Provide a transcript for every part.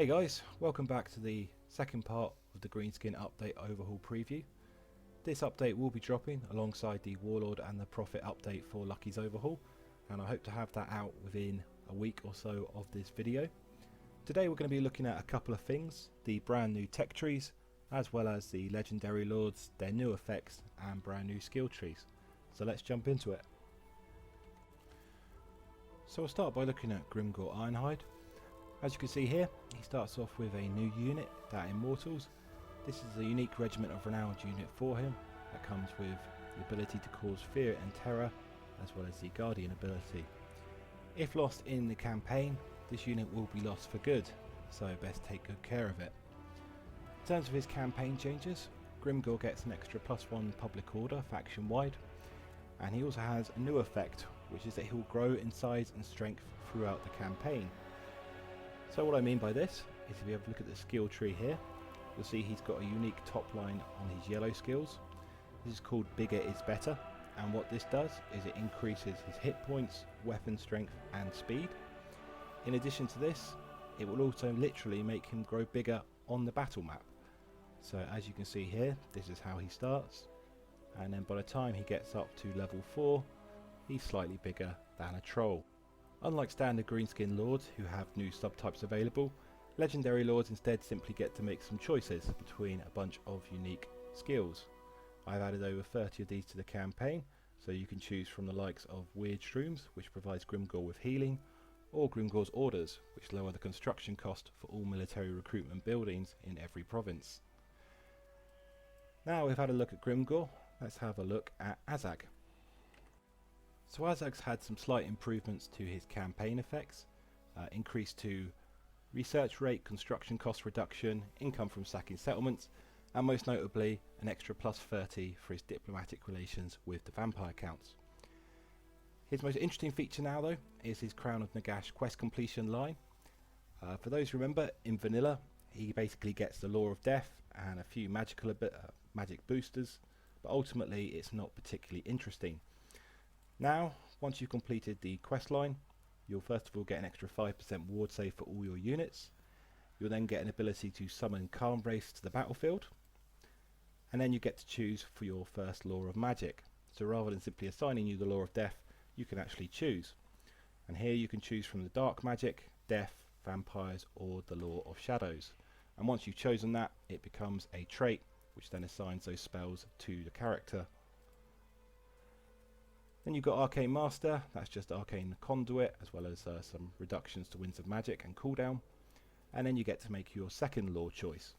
Hey guys, welcome back to the second part of the Greenskin update overhaul preview. This update will be dropping alongside the Warlord and the Prophet update for Lucky's overhaul, and I hope to have that out within a week or so of this video. Today we're going to be looking at a couple of things: the brand new tech trees, as well as the legendary lords, their new effects and brand new skill trees. So let's jump into it. So we'll start by looking at Grimgor Ironhide. As you can see here, he starts off with a new unit, that Immortals. This is a unique Regiment of Renowned unit for him that comes with the ability to cause fear and terror, as well as the Guardian ability. If lost in the campaign, this unit will be lost for good, so best take good care of it. In terms of his campaign changes, Grimgor gets an extra +1 public order faction wide, and he also has a new effect, which is that he will grow in size and strength throughout the campaign. So what I mean by this is, if you have a look at the skill tree here, you'll see he's got a unique top line on his yellow skills. This is called Bigger is Better, and what this does is it increases his hit points, weapon strength and speed. In addition to this, it will also literally make him grow bigger on the battle map. So as you can see here, this is how he starts, and then by the time he gets up to level 4, he's slightly bigger than a troll. Unlike standard Greenskin Lords who have new subtypes available, Legendary Lords instead simply get to make some choices between a bunch of unique skills. I've added over 30 of these to the campaign, so you can choose from the likes of Weird Shrooms, which provides Grimgor with healing, or Grimgor's Orders, which lower the construction cost for all military recruitment buildings in every province. Now we've had a look at Grimgor, let's have a look at Azag. So Azag's had some slight improvements to his campaign effects, increase to research rate, construction cost reduction, income from sacking settlements, and most notably an extra +30 for his diplomatic relations with the vampire counts. His most interesting feature now though is his Crown of Nagash quest completion line. For those who remember, in vanilla he basically gets the Law of Death and a few magic boosters, but ultimately it's not particularly interesting. Now, once you've completed the quest line, you'll first of all get an extra 5% ward save for all your units. You'll then get an ability to summon Calm Race to the battlefield, and then you get to choose for your first Law of Magic. So rather than simply assigning you the Law of Death, you can actually choose. And here you can choose from the Dark Magic, Death, Vampires, or the Law of Shadows. And once you've chosen that, it becomes a trait, which then assigns those spells to the character. Then you've got Arcane Master, that's just Arcane Conduit, as well as some reductions to Winds of Magic and cooldown. And then you get to make your second law choice.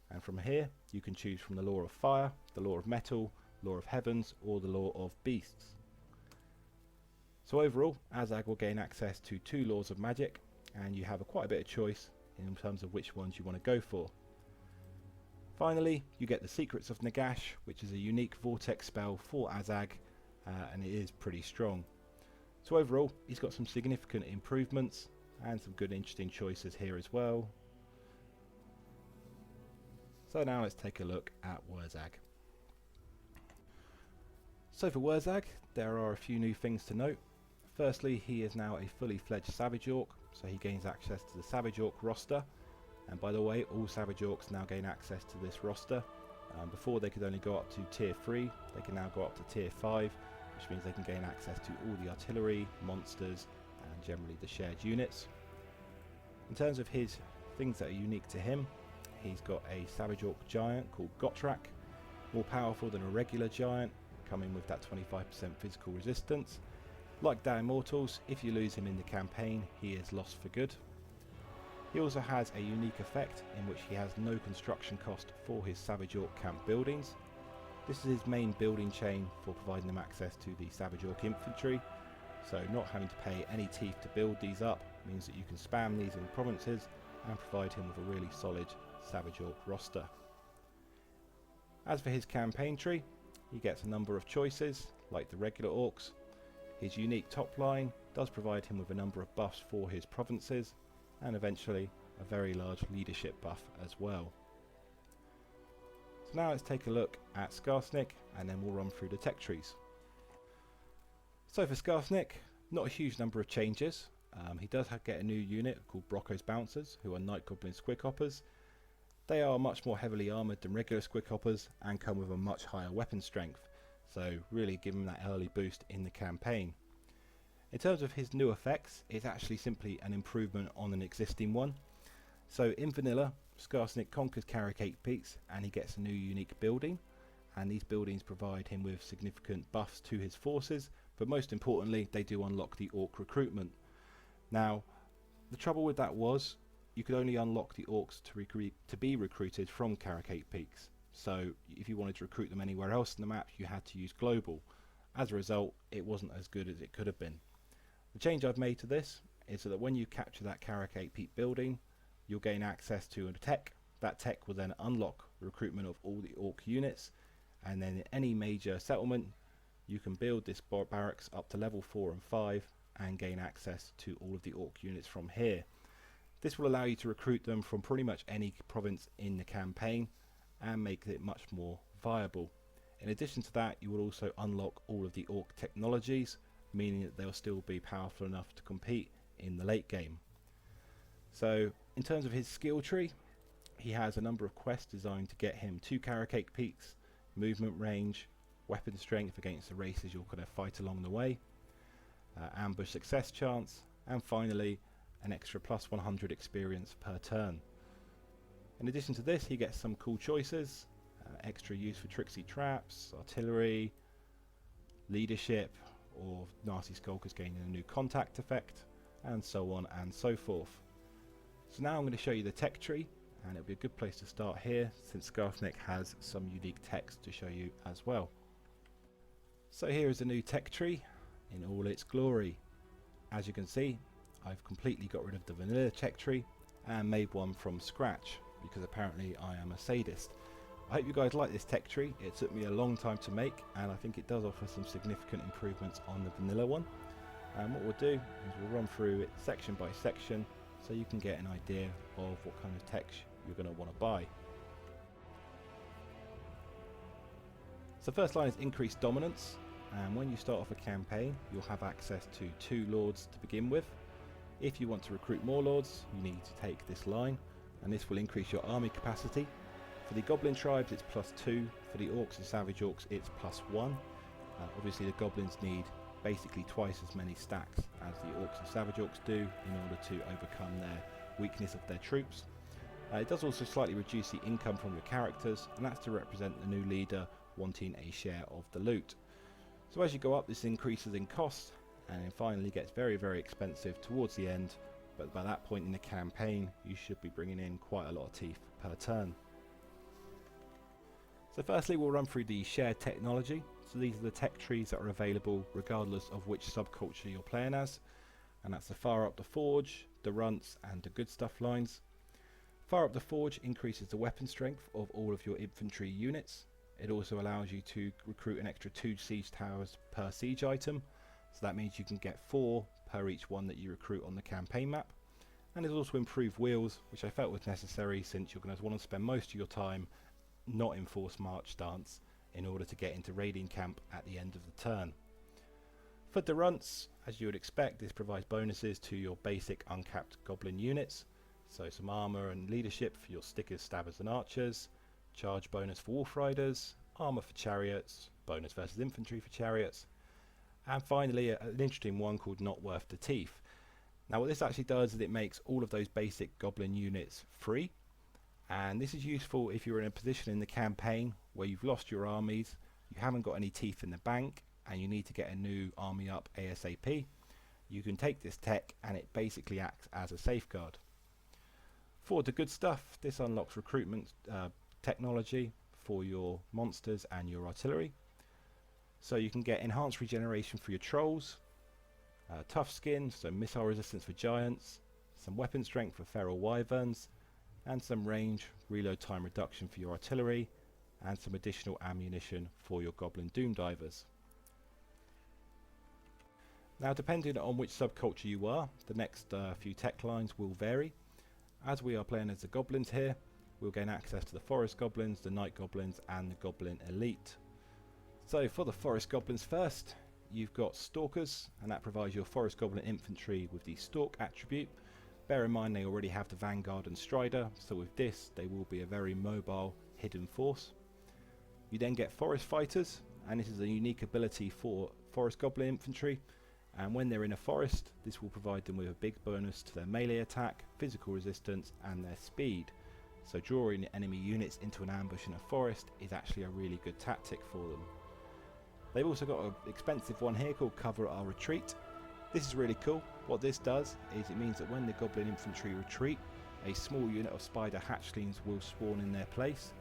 And from here, you can choose from the Law of Fire, the Law of Metal, Law of Heavens, or the Law of Beasts. So overall, Azag will gain access to 2 Laws of Magic, and you have quite a bit of choice in terms of which ones you want to go for. Finally, you get the Secrets of Nagash, which is a unique Vortex spell for Azag, and it is pretty strong. So overall, he's got some significant improvements and some good interesting choices here as well. So now let's take a look at Wurzag. So for Wurzag, there are a few new things to note. Firstly, he is now a fully fledged Savage Orc, so he gains access to the Savage Orc roster. And by the way, all Savage Orcs now gain access to this roster. Before they could only go up to tier 3, they can now go up to tier 5, which means they can gain access to all the artillery, monsters, and generally the shared units. In terms of his things that are unique to him, he's got a Savage Orc Giant called Gotrak, more powerful than a regular Giant, coming with that 25% physical resistance. Like the Immortals, if you lose him in the campaign, he is lost for good. He also has a unique effect in which he has no construction cost for his Savage Orc camp buildings. This is his main building chain for providing them access to the Savage Orc infantry, so not having to pay any teeth to build these up means that you can spam these in provinces and provide him with a really solid Savage Orc roster. As for his campaign tree, he gets a number of choices like the regular orcs. His unique top line does provide him with a number of buffs for his provinces, and eventually a very large leadership buff as well. So now let's take a look at Skarsnik, and then we'll run through the tech trees. So for Skarsnik, not a huge number of changes. He does get a new unit called Brocco's Bouncers, who are Night Goblin Squidhoppers. They are much more heavily armoured than regular Squidhoppers and come with a much higher weapon strength, so really give him that early boost in the campaign. In terms of his new effects, it's actually simply an improvement on an existing one. So in vanilla, Skarsnik conquers Carrick 8 peaks and he gets a new unique building, and these buildings provide him with significant buffs to his forces, but most importantly they do unlock the Orc recruitment. Now the trouble with that was you could only unlock the Orcs to be recruited from Carrick 8 peaks, so if you wanted to recruit them anywhere else in the map you had to use global. As a result, it wasn't as good as it could have been. The change I've made to this is so that when you capture that Carrick 8 peak building, you'll gain access to a tech. That tech will then unlock the recruitment of all the Orc units, and then in any major settlement you can build this barracks up to level 4 and 5 and gain access to all of the Orc units from here. This will allow you to recruit them from pretty much any province in the campaign and make it much more viable. In addition to that, you will also unlock all of the Orc technologies, meaning that they'll still be powerful enough to compete in the late game. So in terms of his skill tree, he has a number of quests designed to get him 2 Carrick 8 peaks, movement range, weapon strength against the races you're going to fight along the way, ambush success chance, and finally an extra plus 100 experience per turn. In addition to this, he gets some cool choices, extra use for tricksy traps, artillery, leadership, or nasty skulkers gaining a new contact effect, and so on and so forth. So now I'm going to show you the tech tree, and it'll be a good place to start here since Skarsnik has some unique techs to show you as well. So here is the new tech tree in all its glory. As you can see, I've completely got rid of the vanilla tech tree and made one from scratch because apparently I am a sadist. I hope you guys like this tech tree. It took me a long time to make and I think it does offer some significant improvements on the vanilla one. And what we'll do is we'll run through it section by section so you can get an idea of what kind of tech you're going to want to buy. So first line is increased dominance, and when you start off a campaign you'll have access to 2 lords to begin with. If you want to recruit more lords you need to take this line, and this will increase your army capacity. For the goblin tribes it's +2, for the orcs and savage orcs it's +1. Obviously the goblins need basically twice as many stacks as the orcs and savage orcs do in order to overcome their weakness of their troops. It does also slightly reduce the income from your characters, and that's to represent the new leader wanting a share of the loot. So as you go up, this increases in cost and then finally gets very expensive towards the end, but by that point in the campaign you should be bringing in quite a lot of teeth per turn. So firstly we'll run through the shared technology. So these are the tech trees that are available regardless of which subculture you're playing as, and that's the Fire Up the Forge, the Runts and the Good Stuff lines. Fire Up the Forge increases the weapon strength of all of your infantry units. It also allows you to recruit an extra 2 siege towers per siege item, so that means you can get 4 per each one that you recruit on the campaign map. And there's also improved wheels, which I felt was necessary since you're going to want to spend most of your time not in forced march stance in order to get into raiding camp at the end of the turn. For the Runts, as you would expect, this provides bonuses to your basic uncapped goblin units, so some armor and leadership for your stickers, stabbers and archers, charge bonus for wolf riders, armor for chariots, bonus versus infantry for chariots, and finally an interesting one called Not Worth the Teeth. Now what this actually does is it makes all of those basic goblin units free, and this is useful if you're in a position in the campaign where you've lost your armies, you haven't got any teeth in the bank and you need to get a new army up ASAP. You can take this tech and it basically acts as a safeguard. For the Good Stuff, this unlocks recruitment technology for your monsters and your artillery. So you can get enhanced regeneration for your trolls, tough skin, so missile resistance for giants, some weapon strength for feral wyverns, and some range reload time reduction for your artillery, and some additional ammunition for your goblin doom divers. Now depending on which subculture you are, the next few tech lines will vary. As we are playing as the goblins here, we'll gain access to the forest goblins, the night goblins and the goblin elite. So for the forest goblins first, you've got Stalkers, and that provides your Forest Goblin infantry with the Stalk attribute. Bear in mind they already have the Vanguard and Strider, so with this they will be a very mobile hidden force. You then get Forest Fighters, and this is a unique ability for Forest Goblin infantry, and when they're in a forest this will provide them with a big bonus to their melee attack, physical resistance and their speed. So drawing enemy units into an ambush in a forest is actually a really good tactic for them. They've also got an expensive one here called Cover Our Retreat. This is really cool. What this does is it means that when the Goblin infantry retreat, a small unit of spider hatchlings will spawn in their place.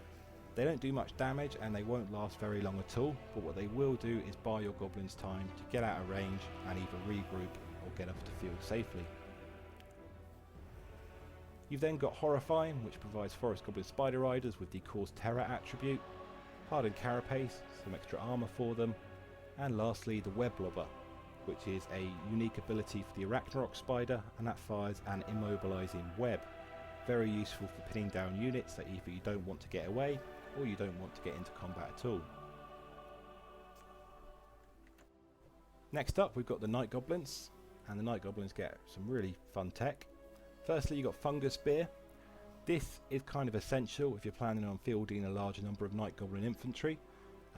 They don't do much damage and they won't last very long at all, but what they will do is buy your goblins time to get out of range and either regroup or get off the field safely. You've then got Horrifying, which provides Forest Goblin Spider Riders with the Cause Terror attribute, Hardened Carapace, some extra armour for them, and lastly the Web Lobber, which is a unique ability for the Arachnarok Spider, and that fires an immobilising web. Very useful for pinning down units that either you don't want to get away or you don't want to get into combat at all. Next up we've got the Night Goblins, and the Night Goblins get some really fun tech. Firstly you've got Fungus Spear. This is kind of essential if you're planning on fielding a larger number of Night Goblin infantry,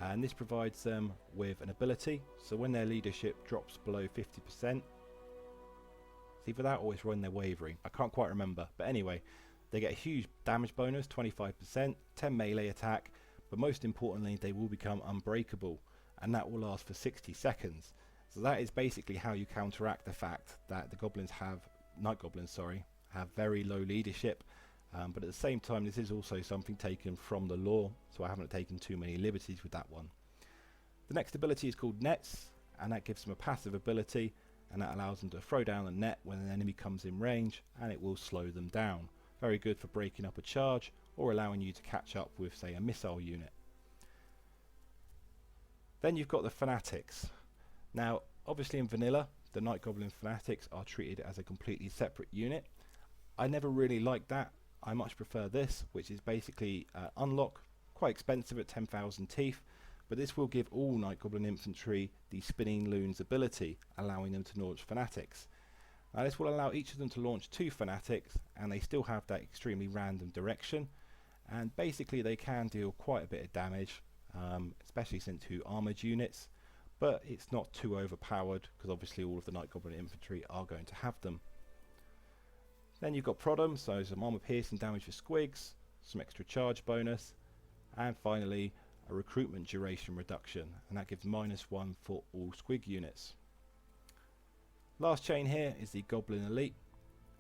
and this provides them with an ability, so when their leadership drops below 50%, it's either that or it's when they're wavering, I can't quite remember, but anyway, they get a huge damage bonus, 25%, 10 melee attack, but most importantly they will become unbreakable, and that will last for 60 seconds. So that is basically how you counteract the fact that the goblins have, Night Goblins sorry, have very low leadership, but at the same time this is also something taken from the lore, so I haven't taken too many liberties with that one. The next ability is called Nets, and that gives them a passive ability, and that allows them to throw down a net when an enemy comes in range, and it will slow them down. Very good for breaking up a charge or allowing you to catch up with, say, a missile unit. Then you've got the Fanatics. Now obviously in vanilla the Night Goblin Fanatics are treated as a completely separate unit. I never really liked that. I much prefer this, which is basically unlock, quite expensive at 10,000 teeth, but this will give all Night Goblin infantry the Spinning Loons ability, allowing them to launch Fanatics. Now this will allow each of them to launch 2 Fanatics, and they still have that extremely random direction, and basically they can deal quite a bit of damage, especially since 2 armoured units, but it's not too overpowered because obviously all of the Night Goblin infantry are going to have them. Then you've got Prodom, so some armor piercing damage for squigs, some extra charge bonus, and finally a recruitment duration reduction, and that gives -1 for all squig units. Last chain here is the Goblin Elite,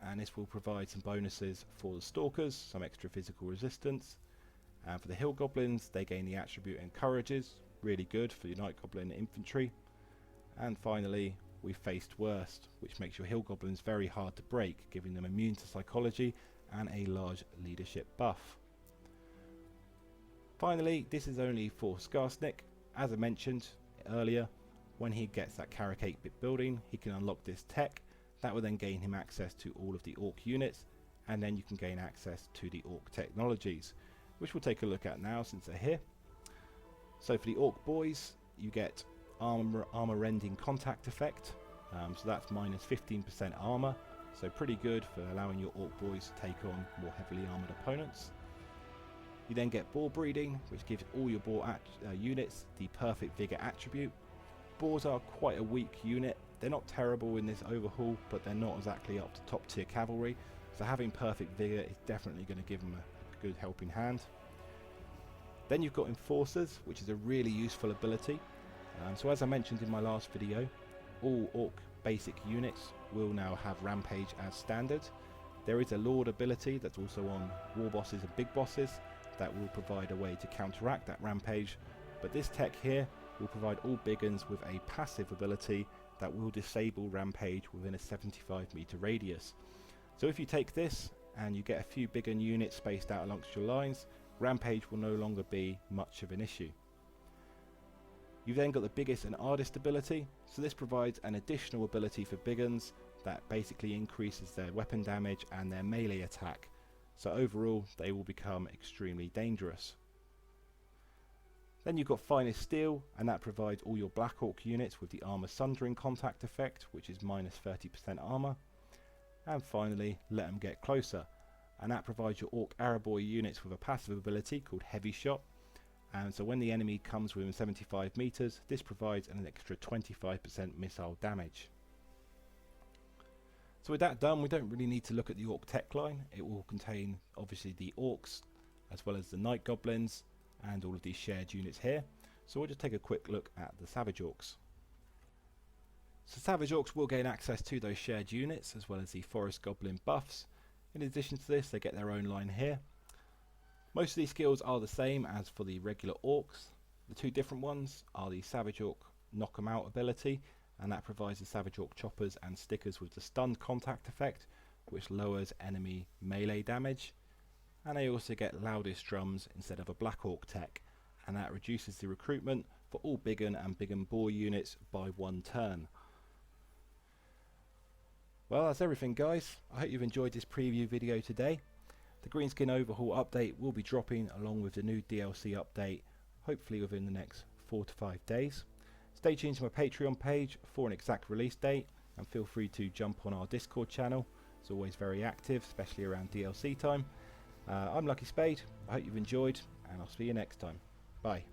and this will provide some bonuses for the Stalkers, some extra physical resistance, and for the Hill Goblins they gain the attribute Encourages, really good for your Night Goblin infantry, and finally we faced Worst, which makes your Hill Goblins very hard to break, giving them immune to psychology and a large leadership buff. Finally, this is only for Skarsnik. As I mentioned earlier, when he gets that Carrack 8-bit building, he can unlock this tech. That will then gain him access to all of the Orc units, and then you can gain access to the Orc technologies, which we'll take a look at now since they're here. So for the Orc boys, you get armor rending contact effect, so that's -15% armor, so pretty good for allowing your Orc boys to take on more heavily armored opponents. You then get Boar Breeding, which gives all your boar units the perfect vigor attribute. Boars are quite a weak unit. They're not terrible in this overhaul, but they're not exactly up to top tier cavalry, so having perfect vigor is definitely going to give them a good helping hand. Then you've got Enforcers, which is a really useful ability. So as I mentioned in my last video, all Orc basic units will now have Rampage as standard. There is a Lord ability that's also on War Bosses and Big Bosses that will provide a way to counteract that Rampage, but this tech here will provide all big guns with a passive ability that will disable Rampage within a 75 meter radius. So if you take this and you get a few big gun units spaced out amongst your lines, Rampage will no longer be much of an issue. You've then got the Biggest and Hardest ability, so this provides an additional ability for big guns that basically increases their weapon damage and their melee attack, so overall they will become extremely dangerous. Then you've got Finest Steel, and that provides all your Black Orc units with the Armor Sundering contact effect, which is minus 30% armor. And finally, Let 'em Get Closer, and that provides your Orc Araboy units with a passive ability called Heavy Shot. And so when the enemy comes within 75 meters, this provides an extra 25% missile damage. So with that done, we don't really need to look at the Orc tech line. It will contain obviously the Orcs, as well as the Night Goblins, and all of these shared units here. So we'll just take a quick look at the Savage Orcs. So Savage Orcs will gain access to those shared units, as well as the Forest Goblin buffs. In addition to this, they get their own line here. Most of these skills are the same as for the regular Orcs. The two different ones are the Savage Orc Knock 'em Out ability, and that provides the Savage Orc choppers and stickers with the stunned contact effect, which lowers enemy melee damage. And they also get Loudest Drums instead of a Black Orc tech, and that reduces the recruitment for all Big 'Un and Big 'Un Boar units by 1 turn. Well, that's everything guys. I hope you've enjoyed this preview video today. The Greenskin Overhaul update will be dropping along with the new DLC update, hopefully within the next 4 to 5 days. Stay tuned to my Patreon page for an exact release date, and feel free to jump on our Discord channel. It's always very active, especially around DLC time. I'm Lucky Spade. I hope you've enjoyed, and I'll see you next time. Bye.